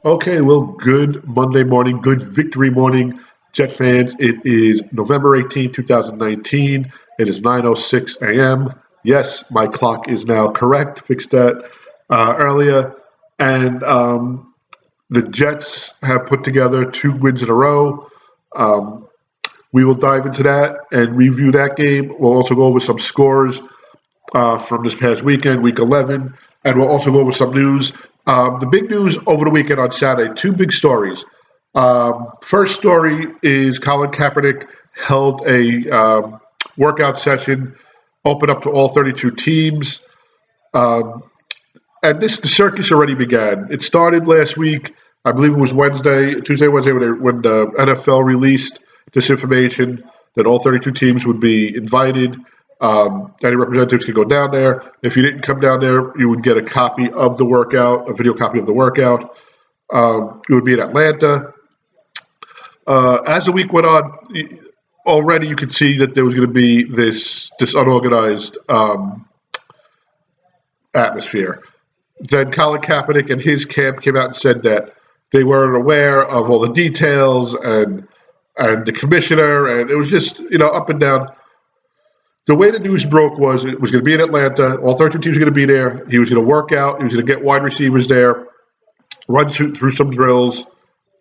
Okay, well, good Monday morning, good victory morning, Jet fans. It is November 18th, 2019. It is 9:06 a.m. Yes, my clock is now correct. Fixed that earlier. And the Jets have put together 2 wins in a row. Um, we will dive into that and review that game. We'll also go over some scores from this past weekend, week 11, and we'll also go over some news. The big news over the weekend on Saturday, 2 big stories. First story is Colin Kaepernick held a workout session, open up to all 32 teams. Um, and the circus already began. It started last week. I believe it was Tuesday, Wednesday, when the NFL released this information that all 32 teams would be invited. Any representatives could go down there. If you didn't come down there, you would get a copy of the workout, a video copy of the workout. It would be in Atlanta. As the week went on, already you could see that there was going to be this unorganized atmosphere. Then Colin Kaepernick and his camp came out and said that they weren't aware of all the details and the commissioner, and it was just up and down. The way the news broke was it was going to be in Atlanta. All 13 teams were going to be there. He was going to work out. He was going to get wide receivers there, run through some drills,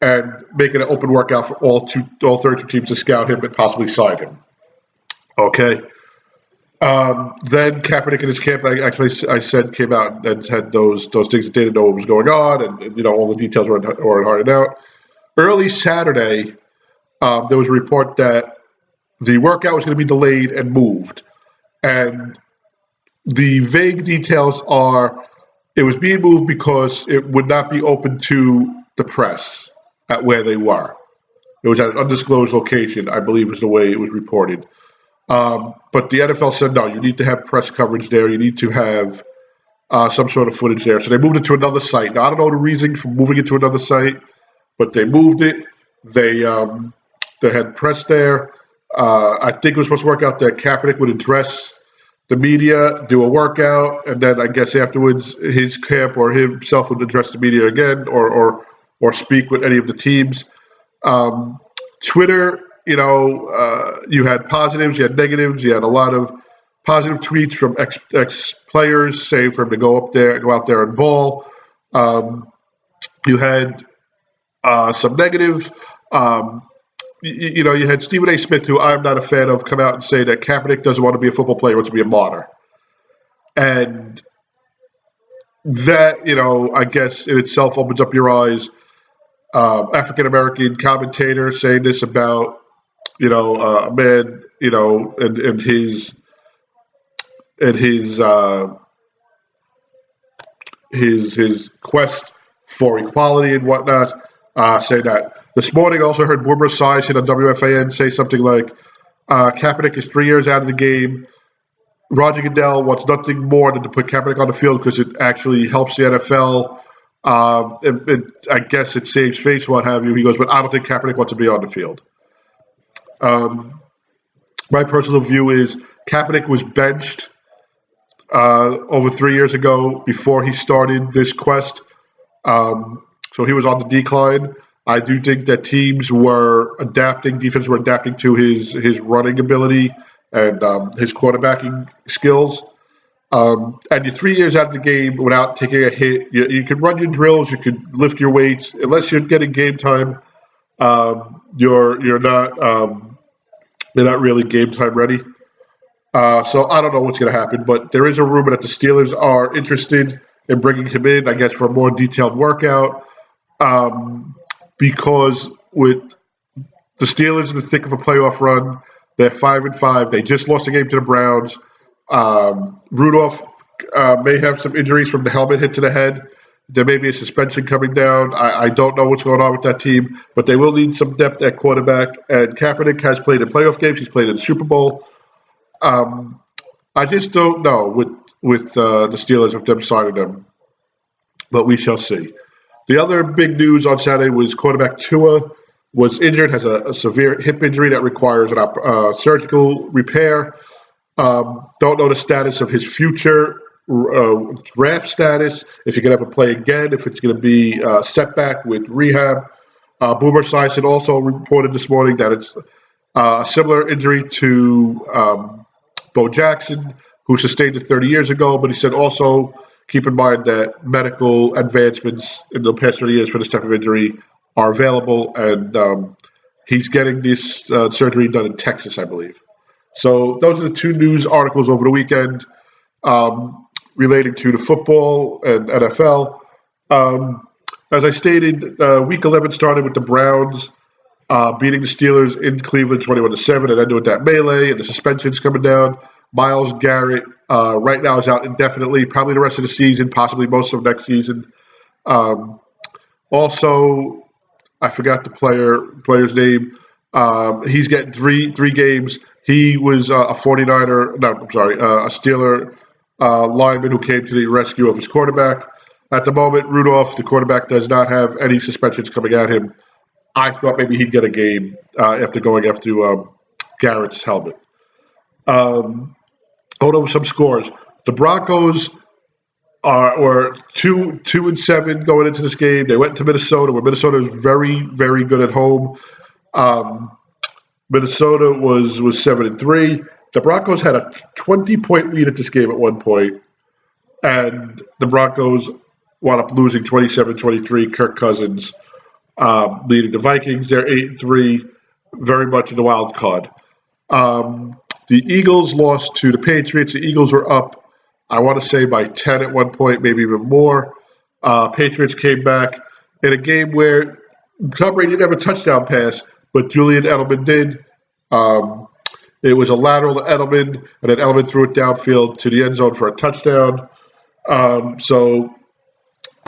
and make it an open workout for all 32 teams to scout him and possibly sign him. Okay. Then Kaepernick and his camp, I said, came out and had those things that they didn't know what was going on, and all the details weren't ironed out. Early Saturday, there was a report that the workout was going to be delayed and moved, and the vague details are it was being moved because it would not be open to the press at where they were. It was at an undisclosed location, I believe, is the way it was reported. But the NFL said, no, you need to have press coverage there. You need to have some sort of footage there. So they moved it to another site. Now, I don't know the reason for moving it to another site, but they moved it. They had press there. I think it was supposed to work out that Kaepernick would address the media, do a workout, and then I guess afterwards his camp or himself would address the media again or speak with any of the teams. Twitter, you had positives, you had negatives, you had a lot of positive tweets from ex players saying for him to go out there and ball. You had some negative. You had Stephen A. Smith, who I'm not a fan of, come out and say that Kaepernick doesn't want to be a football player, he wants to be a martyr. And that, I guess in itself opens up your eyes. African American commentator saying this about, a man, and his quest for equality and whatnot. Say that. This morning, I also heard Boomer Esiason on WFAN say something like, Kaepernick is 3 years out of the game. Roger Goodell wants nothing more than to put Kaepernick on the field because it actually helps the NFL. I guess it saves face, what have you. He goes, but I don't think Kaepernick wants to be on the field. My personal view is Kaepernick was benched over 3 years ago before he started this quest. So he was on the decline. I do think that teams were adapting, defenses were adapting to his running ability and his quarterbacking skills. And you're 3 years out of the game without taking a hit. You can run your drills, you can lift your weights. Unless you're getting game time, you're not really game time ready. So I don't know what's going to happen, but there is a rumor that the Steelers are interested in bringing him in, I guess, for a more detailed workout. Because with the Steelers in the thick of a playoff run, they're 5-5. They just lost a game to the Browns. Rudolph may have some injuries from the helmet hit to the head. There may be a suspension coming down. I don't know what's going on with that team, but they will need some depth at quarterback. And Kaepernick has played in playoff games. He's played in the Super Bowl. I just don't know with the Steelers of them signing them, but we shall see. The other big news on Saturday was quarterback Tua was injured, has a severe hip injury that requires a surgical repair. Don't know the status of his future draft status, if you can ever play again, if it's going to be setback with rehab. Boomer Esiason also reported this morning that it's a similar injury to Bo Jackson, who sustained it 30 years ago, but he said also keep in mind that medical advancements in the past 30 years for this type of injury are available, and he's getting this surgery done in Texas, I believe. So those are the two news articles over the weekend relating to the football and NFL. As I stated, Week 11 started with the Browns beating the Steelers in Cleveland 21-7, and ended with that melee and the suspensions coming down. Myles Garrett right now is out indefinitely, probably the rest of the season, possibly most of next season. Also, I forgot the player's name. He's getting three games. He was a 49er, no, I'm sorry, a Steeler lineman who came to the rescue of his quarterback. At the moment, Rudolph, the quarterback, does not have any suspensions coming at him. I thought maybe he'd get a game after going after Garrett's helmet. Hold over some scores. The Broncos were 2-7 going into this game. They went to Minnesota, where Minnesota is very, very good at home. Minnesota was 7-3. The Broncos had a 20-point lead at this game at one point, and the Broncos wound up losing 27-23. Kirk Cousins leading the Vikings. They're 8-3, very much in the wild card. The Eagles lost to the Patriots. The Eagles were up, I want to say, by 10 at one point, maybe even more. Patriots came back in a game where Tom Brady didn't have a touchdown pass, but Julian Edelman did. It was a lateral to Edelman, and then Edelman threw it downfield to the end zone for a touchdown. So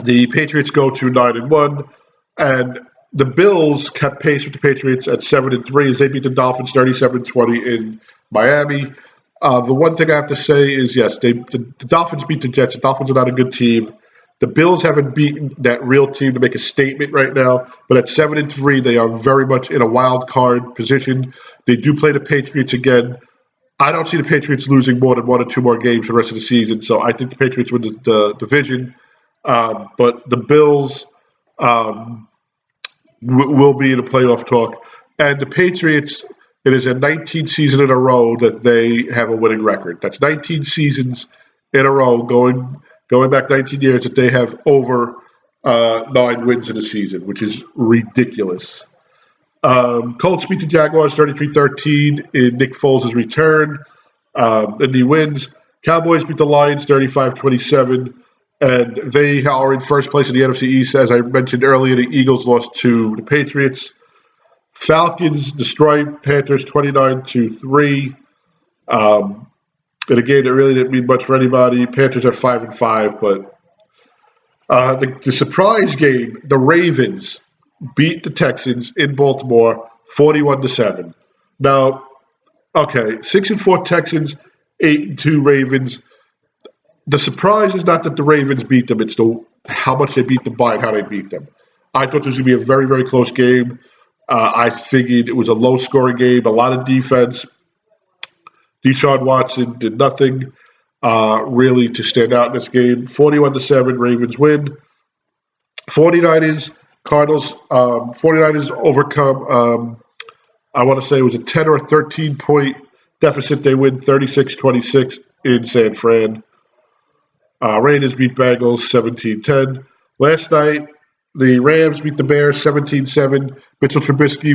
the Patriots go to 9-1, and the Bills kept pace with the Patriots at 7-3 as they beat the Dolphins 37-20 in Miami. The one thing I have to say is, yes, the Dolphins beat the Jets. The Dolphins are not a good team. The Bills haven't beaten that real team to make a statement right now, but at 7-3, they are very much in a wild card position. They do play the Patriots again. I don't see the Patriots losing more than 1 or 2 more games for the rest of the season, so I think the Patriots win the division. But the Bills will be in a playoff talk. And the Patriots, it is a 19th season in a row that they have a winning record. That's 19 seasons in a row, going back 19 years, that they have over 9 wins in a season, which is ridiculous. Colts beat the Jaguars 33-13 in Nick Foles' return, and he wins. Cowboys beat the Lions 35-27, and they are in first place in the NFC East. As I mentioned earlier, the Eagles lost to the Patriots. Falcons destroyed Panthers 29-3. In a game that really didn't mean much for anybody. Panthers are 5-5, but the surprise game, the Ravens beat the Texans in Baltimore 41-7. Now, okay, 6-4 Texans, 8-2 Ravens. The surprise is not that the Ravens beat them; it's how much they beat them by and how they beat them. I thought this was going to be a very, very close game. I figured it was a low-scoring game, a lot of defense. Deshaun Watson did nothing really to stand out in this game. 41-7, Ravens win. 49ers, Cardinals. 49ers overcome, I want to say it was a 10 or a 13-point deficit. They win 36-26 in San Fran. Raiders beat Bengals 17-10. Last night, the Rams beat the Bears 17-7. Mitchell Trubisky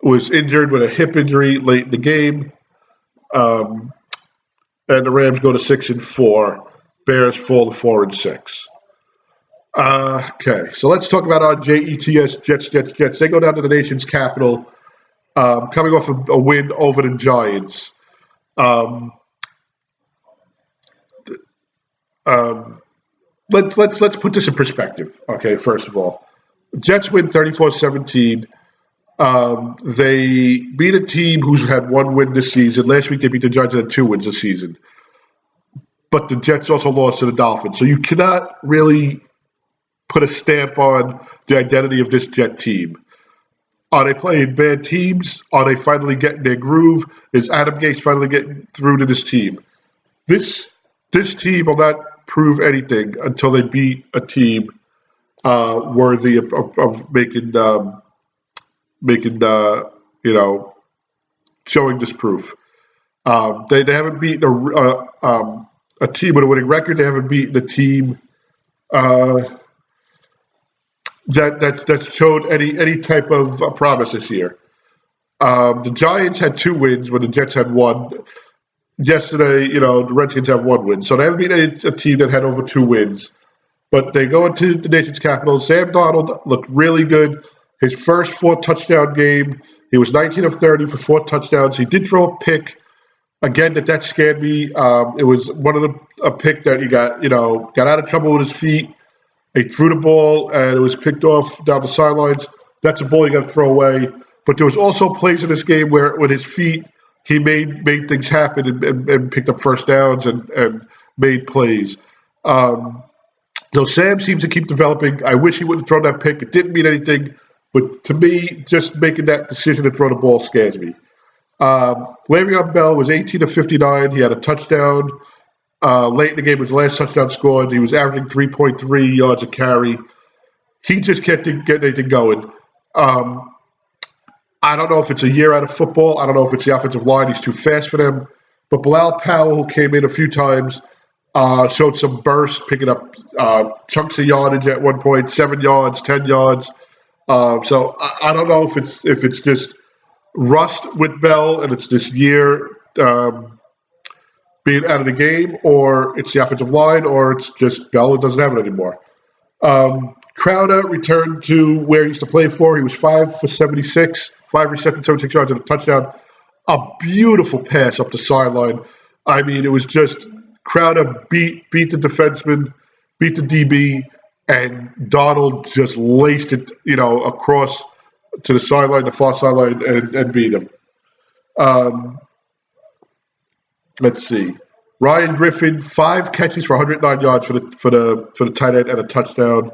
was injured with a hip injury late in the game. And the Rams go to 6-4. Bears fall to 4-6. Okay, so let's talk about our Jets. They go down to the nation's capital, coming off a win over the Giants. Let's put this in perspective. Okay, first of all, Jets win 34-17. They beat a team who's had 1 win this season. Last week they beat the Giants and had 2 wins this season. But the Jets also lost to the Dolphins. So you cannot really put a stamp on the identity of this Jet team. Are they playing bad teams? Are they finally getting their groove? Is Adam Gase finally getting through to this team? This this team will not prove anything until they beat a team worthy of making showing disproof. They haven't beaten a team with a winning record. They haven't beaten a team uh, that's showed any type of promise this year. The Giants had 2 wins when the Jets had one. Yesterday, the Redskins have 1 win, so they haven't beaten a team that had over 2 wins. But they go into the nation's capital. Sam Darnold looked really good. His first 4 touchdown game, he was 19 of 30 for 4 touchdowns. He did throw a pick. Again, that scared me. It was a pick that he got out of trouble with his feet. He threw the ball and it was picked off down the sidelines. That's a ball you got to throw away. But there was also plays in this game where with his feet he made things happen and picked up first downs and made plays. So Sam seems to keep developing. I wish he wouldn't have thrown that pick. It didn't mean anything, but to me, just making that decision to throw the ball scares me. Le'Veon Bell was 18 of 59. He had a touchdown. Late in the game, his last touchdown scored. He was averaging 3.3 yards a carry. He just can't get anything going. I don't know if it's a year out of football. I don't know if it's the offensive line. He's too fast for them. But Bilal Powell, who came in a few times, showed some burst, picking up chunks of yardage at one point, 7 yards, 10 yards. So I don't know if it's just rust with Bell and it's this year being out of the game, or it's the offensive line, or it's just Bell doesn't have it anymore. Crowder returned to where he used to play for. He was 5 for 76, 5 receptions, 76 yards, and a touchdown. A beautiful pass up the sideline. I mean, it was just Crowder beat the defenseman, beat the DB, and Donald just laced it, across to the sideline, the far sideline, and beat him. Let's see. Ryan Griffin, 5 catches for 109 yards for the tight end and a touchdown.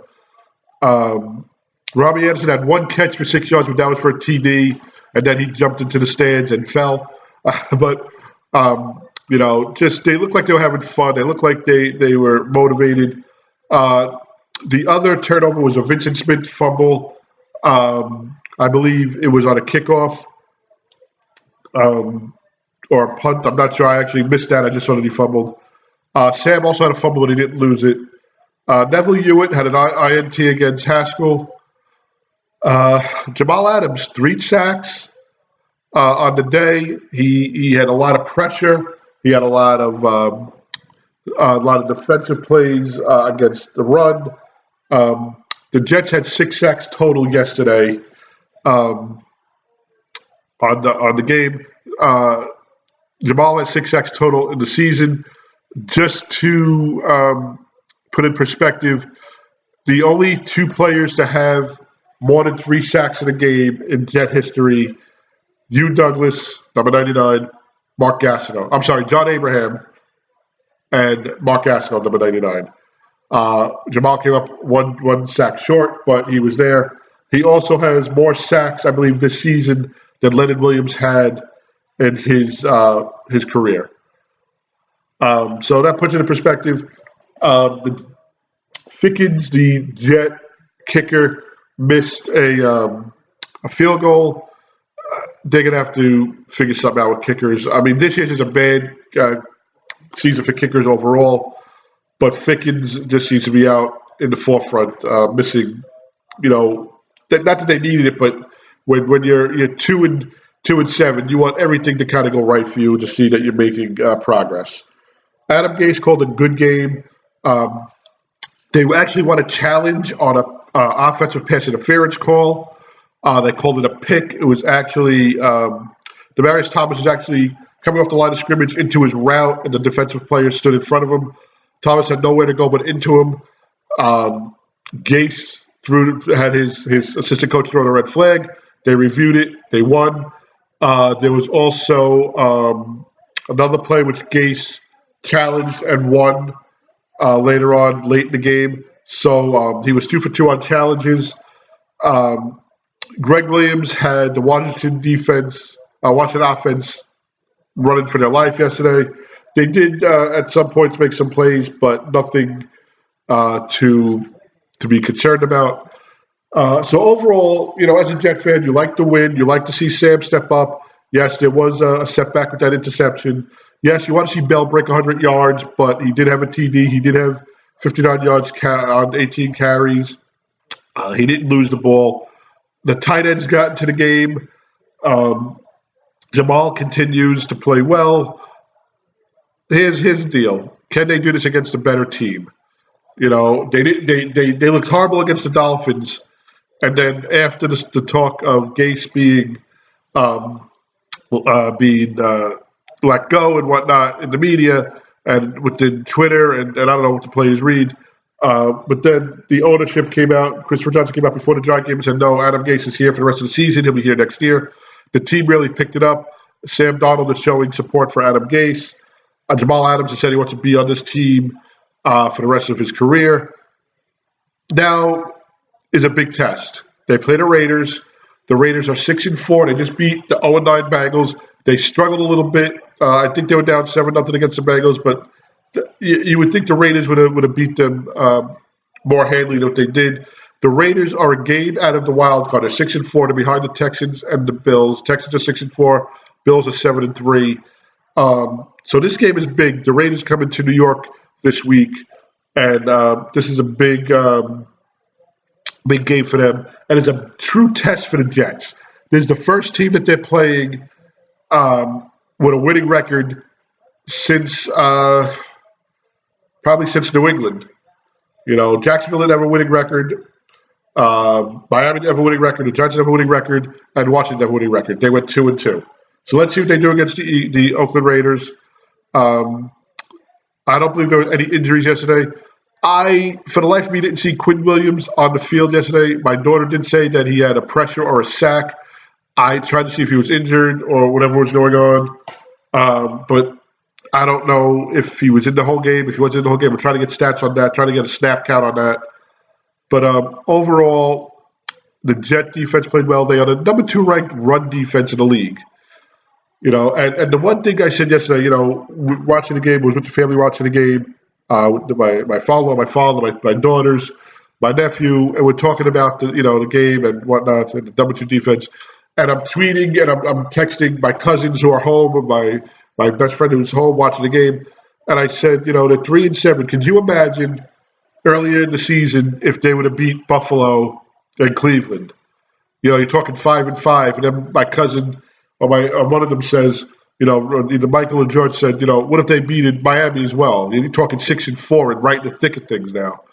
Robbie Anderson had 1 catch for 6 yards, but that was for a TD, and then he jumped into the stands and fell. But just they looked like they were having fun. They looked like they were motivated. The other turnover was a Vincent Smith fumble. I believe it was on a kickoff or a punt. I'm not sure. I actually missed that. I just saw that he fumbled. Sam also had a fumble, but he didn't lose it. Neville Hewitt had an INT against Haskell. Jamal Adams, 3 sacks on the day. He had a lot of pressure. He had a lot of defensive plays against the run. The Jets had 6 sacks total yesterday on the game. Jamal had 6 sacks total in the season. Just to put in perspective, the only 2 players to have more than 3 sacks in a game in Jet history, Hugh Douglas, number 99, Mark Gastineau. I'm sorry, John Abraham and Mark Gastineau, number 99. Jamal came up one sack short, but he was there. He also has more sacks, I believe, this season than Leonard Williams had in his career. So that puts it in perspective. The Fickens, the Jet kicker, missed a field goal. They're going to have to figure something out with kickers. I mean, this year's is a bad season for kickers overall, but Fickens just seems to be out in the forefront, missing, not that they needed it, but when you're 2 and 7, you want everything to kind of go right for you to see that you're making progress. Adam Gase called a good game. They actually won a challenge on a offensive pass interference call. They called it a pick. It was actually Demaryius Thomas was actually coming off the line of scrimmage into his route, and the defensive player stood in front of him. Thomas had nowhere to go but into him. Gase had his assistant coach throw the red flag. They reviewed it. They won. There was also another play which Gase challenged and won later on, late in the game. So he was 2 for 2 on challenges. Greg Williams had the Washington offense running for their life yesterday. They did at some points make some plays, but nothing to be concerned about. So overall, as a Jet fan, you like the win. You like to see Sam step up. Yes, there was a setback with that interception. Yes, you want to see Bell break 100 yards, but he did have a TD. He did have 59 yards on 18 carries. He didn't lose the ball. The tight ends got into the game. Um, Jamal continues to play well. Here's his deal: can they do this against a better team? They looked horrible against the Dolphins, and then after the talk of Gase um, being let go and whatnot in the media and within Twitter, and I don't know what the players read. But then the ownership came out. Christopher Johnson came out before the Giant game and said, "No, Adam Gase is here for the rest of the season. He'll be here next year." The team really picked it up. Sam Darnold is showing support for Adam Gase. Jamal Adams has said he wants to be on this team for the rest of his career. Now is a big test. They play the Raiders. The Raiders are 6-4. They just beat the 0-9 Bengals. They struggled a little bit. I think they were down 7-0 against the Bengals, but you would think the Raiders would have beat them more handily than what they did. The Raiders are a game out of the wild card. They're 6-4. They're behind the Texans and the Bills. Texans are 6-4. Bills are 7-3. So this game is big. The Raiders come into New York this week, and this is a big game for them, and it's a true test for the Jets. This is the first team that they're playing with a winning record since probably since New England. Jacksonville didn't have a winning record. Miami didn't have a winning record. The Giants didn't have a winning record, and Washington didn't have a winning record. They went 2-2. So let's see what they do against the Oakland Raiders. I don't believe there were any injuries yesterday. For the life of me, didn't see Quinn Williams on the field yesterday. My daughter did say that he had a pressure or a sack. I tried to see if he was injured or whatever was going on. But I don't know if he was in the whole game. If he wasn't in the whole game, we're trying to get stats on that, trying to get a snap count on that. But overall, the Jet defense played well. They are the number 2 ranked run defense in the league. And the one thing I said yesterday, watching the game, was with the family watching the game, with my father, my daughters, my nephew, and we're talking about the game and whatnot, and the number 2 defense. And I'm tweeting and I'm texting my cousins who are home, and my best friend who's home watching the game. And I said, they're 3-7. Could you imagine earlier in the season if they would have beat Buffalo and Cleveland? You're talking 5-5, and then my cousin or one of them says, either Michael or George said, what if they beat Miami as well? You're talking 6-4 and right in the thick of things now.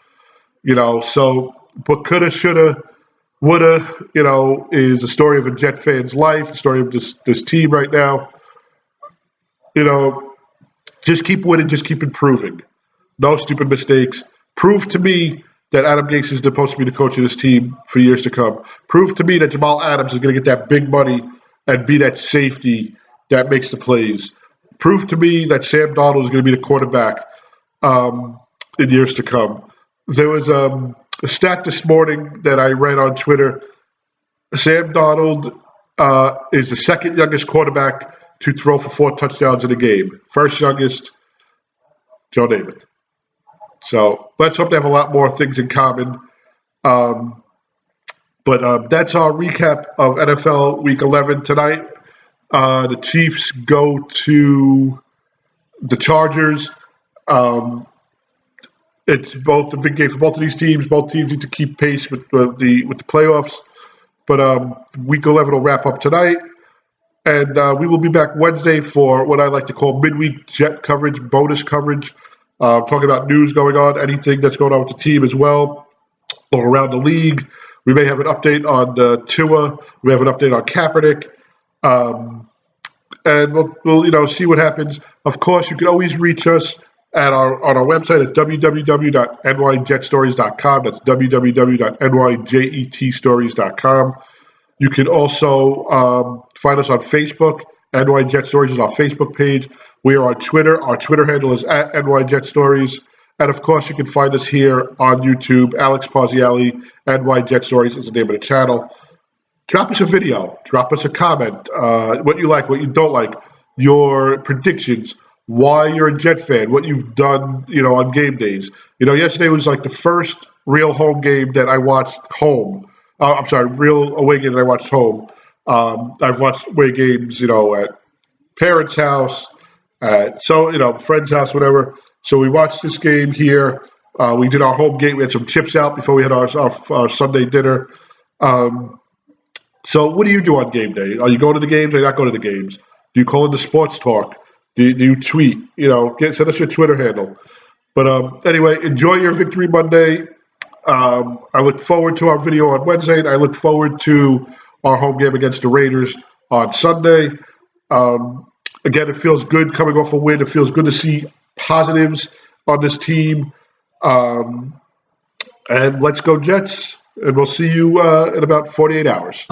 So but coulda, shoulda, woulda, is the story of a Jet fan's life, the story of this team right now. Just keep winning, just keep improving. No stupid mistakes. Prove to me that Adam Gase is supposed to be the coach of this team for years to come. Prove to me that Jamal Adams is going to get that big money and be that safety that makes the plays. Prove to me that Sam Darnold is going to be the quarterback in years to come. There was a stat this morning that I read on Twitter. Sam Darnold is the second youngest quarterback to throw for 4 touchdowns in a game. First youngest, Joe Namath. So let's hope they have a lot more things in common. But that's our recap of NFL Week 11 tonight. The Chiefs go to the Chargers. It's both a big game for both of these teams. Both teams need to keep pace with the playoffs. But Week 11 will wrap up tonight. And we will be back Wednesday for what I like to call midweek Jet coverage, bonus coverage, talking about news going on, anything that's going on with the team as well, or around the league. We may have an update on Tua. We have an update on Kaepernick. And we'll see what happens. Of course, you can always reach us on our website at www.nyjetstories.com. That's www.nyjetstories.com. You can also find us on Facebook. NY Jet Stories is our Facebook page. We are on Twitter. Our Twitter handle is at NY Jet Stories. And of course, you can find us here on YouTube. Alex Pausiali, NY Jet Stories is the name of the channel. Drop us a video. Drop us a comment. What you like, what you don't like, your predictions. why you're a Jet fan, what you've done, on game days. Yesterday was like the first real home game that I watched home. I'm sorry, real away game that I watched home. I've watched away games, at parents' house, friend's house, whatever. So we watched this game here. We did our home game. We had some chips out before we had our Sunday dinner. Um, so what do you do on game day? Are you going to the games? Are you not going to the games? Do you call in the sports talk? Do you tweet? Send us your Twitter handle. But anyway, enjoy your Victory Monday. I look forward to our video on Wednesday, and I look forward to our home game against the Raiders on Sunday. Um, Again, it feels good coming off a win. It feels good to see positives on this team. Um, and let's go Jets. And we'll see you in about 48 hours.